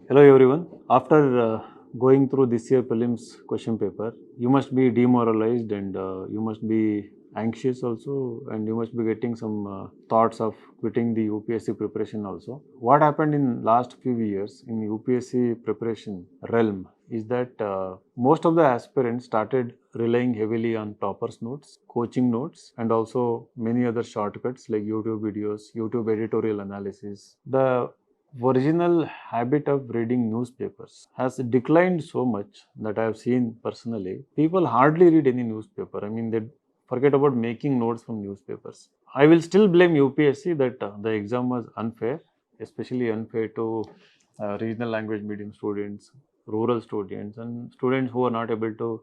Hello everyone. After going through this year prelims question paper, you must be demoralized and you must be anxious also, and you must be getting some thoughts of quitting the UPSC preparation also. What happened in last few years in UPSC preparation realm is that most of the aspirants started relying heavily on toppers notes, coaching notes, and also many other shortcuts like YouTube videos, YouTube editorial analysis. The original habit of reading newspapers has declined so much that I have seen personally. People hardly read any newspaper. I mean, they forget about making notes from newspapers. I will still blame UPSC that the exam was unfair, especially unfair to regional language medium students, rural students, and students who are not able to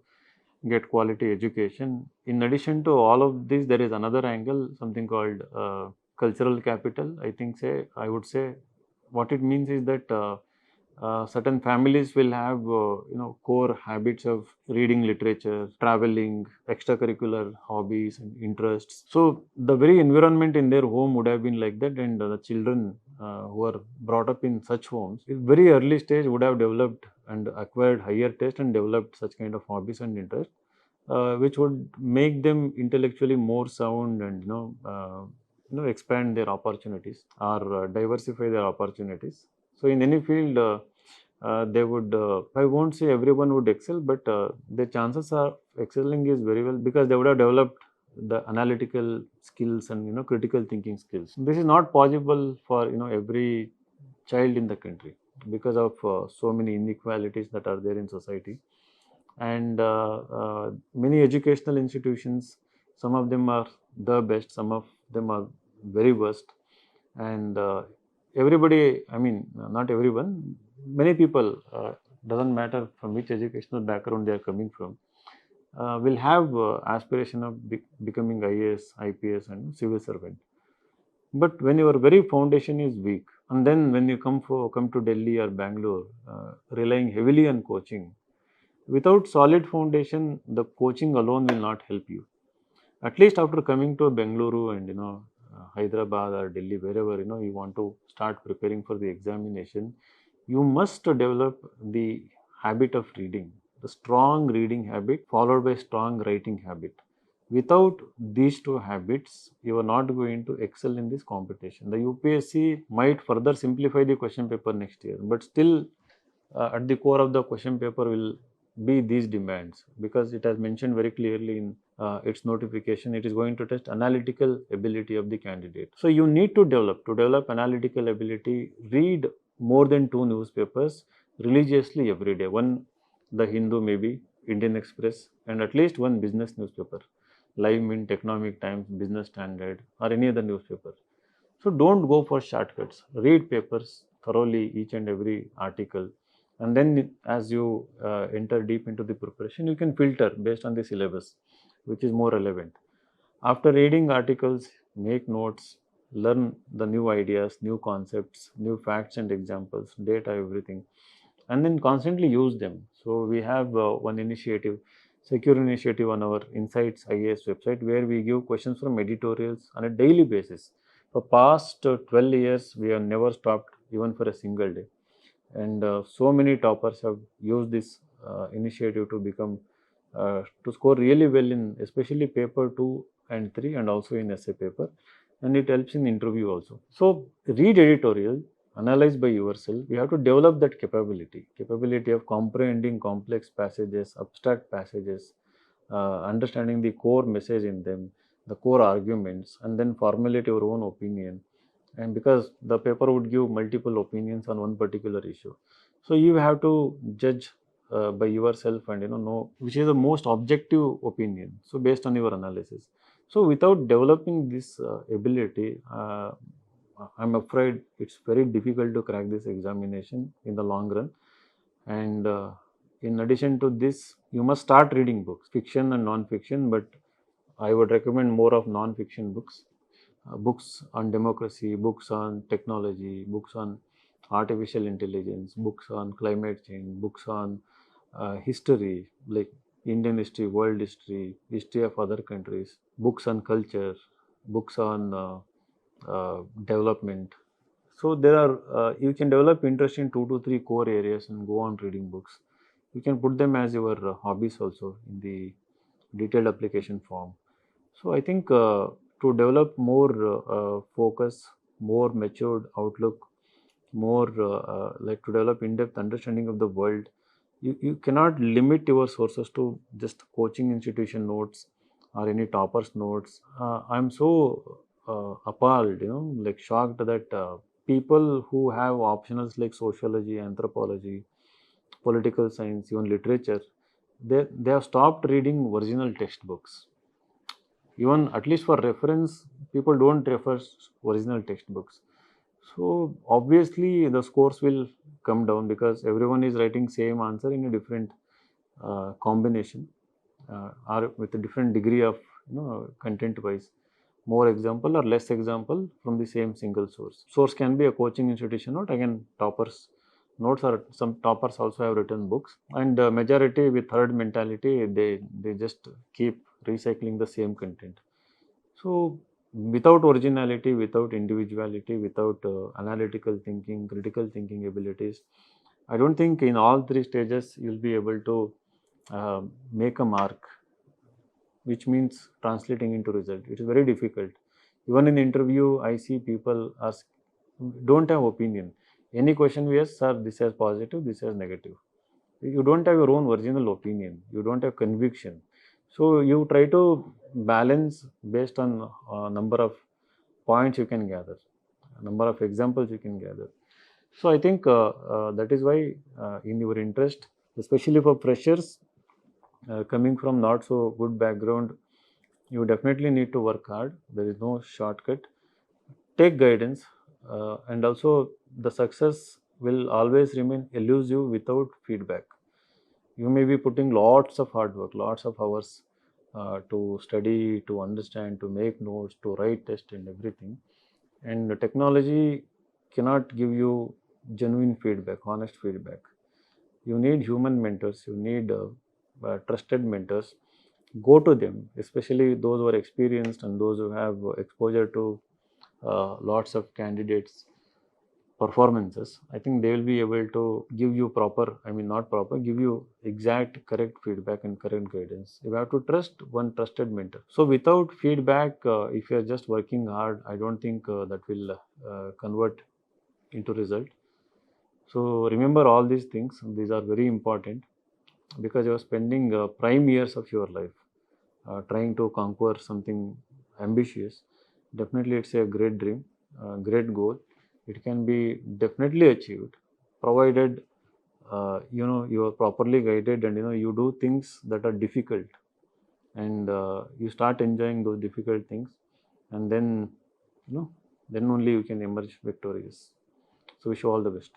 get quality education. In addition to all of this, there is another angle, something called cultural capital. I would say what it means is that certain families will have core habits of reading literature, traveling, extracurricular hobbies and interests. So the very environment in their home would have been like that, and the children who are brought up in such homes, at very early stage would have developed and acquired higher taste and developed such kind of hobbies and interests, which would make them intellectually more sound and expand their opportunities or diversify their opportunities. So in any field, they would. I won't say everyone would excel, but the chances are excelling is very well because they would have developed the analytical skills and critical thinking skills. This is not possible for every child in the country because of so many inequalities that are there in society, and many educational institutions, some of them are the best, some of them are very worst, and everybody, I mean, not everyone, many people, doesn't matter from which educational background they are coming from, will have aspiration of becoming IAS, IPS and civil servant. But when your very foundation is weak, and then when you come to Delhi or Bangalore, relying heavily on coaching, without solid foundation, the coaching alone will not help you. At least after coming to Bengaluru and Hyderabad or Delhi, wherever you want to start preparing for the examination, you must develop the habit of reading, the strong reading habit followed by strong writing habit. Without these two habits, you are not going to excel in this competition. The UPSC might further simplify the question paper next year, but still, at the core of the question paper will be these demands, because it has mentioned very clearly in its notification, it is going to test analytical ability of the candidate. So you need to develop analytical ability, read more than two newspapers religiously every day. One, the Hindu, maybe Indian Express, and at least one business newspaper, Live Mint, Economic Times, Business Standard, or any other newspaper. So don't go for shortcuts. Read papers thoroughly, each and every article, and then as you enter deep into the preparation, you can filter based on the syllabus, which is more relevant. After reading articles, make notes, learn the new ideas, new concepts, new facts and examples, data, everything, and then constantly use them. So we have one initiative, secure initiative on our InsightsIAS website, where we give questions from editorials on a daily basis. For past 12 years, we have never stopped even for a single day, and so many toppers have used this initiative to become to score really well in especially paper 2 and 3, and also in essay paper, and it helps in interview also. So read editorial, analyze by yourself. You have to develop that capability of comprehending complex passages, abstract passages, understanding the core message in them, the core arguments, and then formulate your own opinion. And because the paper would give multiple opinions on one particular issue, so you have to judge by yourself and know which is the most objective opinion, so based on your analysis. So without developing this ability, I'm afraid it's very difficult to crack this examination in the long run. And in addition to this, you must start reading books, fiction and non-fiction, but I would recommend more of non-fiction books, books on democracy, books on technology, books on artificial intelligence, books on climate change, books on history, like Indian history, world history, history of other countries, books on culture, books on development. So there are you can develop interest in 2 to 3 core areas and go on reading books. You can put them as your hobbies also in the detailed application form. So I think to develop more focus, more matured outlook, more like to develop in-depth understanding of the world, you cannot limit your sources to just coaching institution notes or any toppers notes. I'm so appalled, like shocked that people who have optionals like sociology, anthropology, political science, even literature, they have stopped reading original textbooks. Even at least for reference, people don't refer original textbooks. So obviously the scores will come down because everyone is writing same answer in a different combination or with a different degree of content wise, more example or less example from the same single source. Source can be a coaching institution note, again toppers notes, or some toppers also have written books, and majority with herd mentality, they just keep recycling the same content. So without originality, without individuality, without analytical thinking, critical thinking abilities, I don't think in all three stages you'll be able to make a mark, which means translating into result. It is very difficult. Even in the interview, I see people ask, don't have opinion. Any question we ask, sir, this is positive, this is negative. You don't have your own original opinion. You don't have conviction. So you try to balance based on number of points you can gather, number of examples you can gather. So I think that is why in your interest, especially for freshers coming from not so good background, you definitely need to work hard. There is no shortcut. Take guidance, and also the success will always remain elusive without feedback. You may be putting lots of hard work, lots of hours to study, to understand, to make notes, to write test and everything. And the technology cannot give you genuine feedback, honest feedback. You need human mentors, you need trusted mentors. Go to them, especially those who are experienced and those who have exposure to lots of candidates performances. I think they will be able to give you proper, I mean not proper, give you exact correct feedback and correct guidance. You have to trust one trusted mentor. So without feedback, if you are just working hard, I don't think that will convert into result. So remember all these things. These are very important because you are spending prime years of your life trying to conquer something ambitious. Definitely, it's a great dream, great goal. It can be definitely achieved, provided you are properly guided and you do things that are difficult, and you start enjoying those difficult things, and then you know then only you can emerge victorious. So wish you all the best.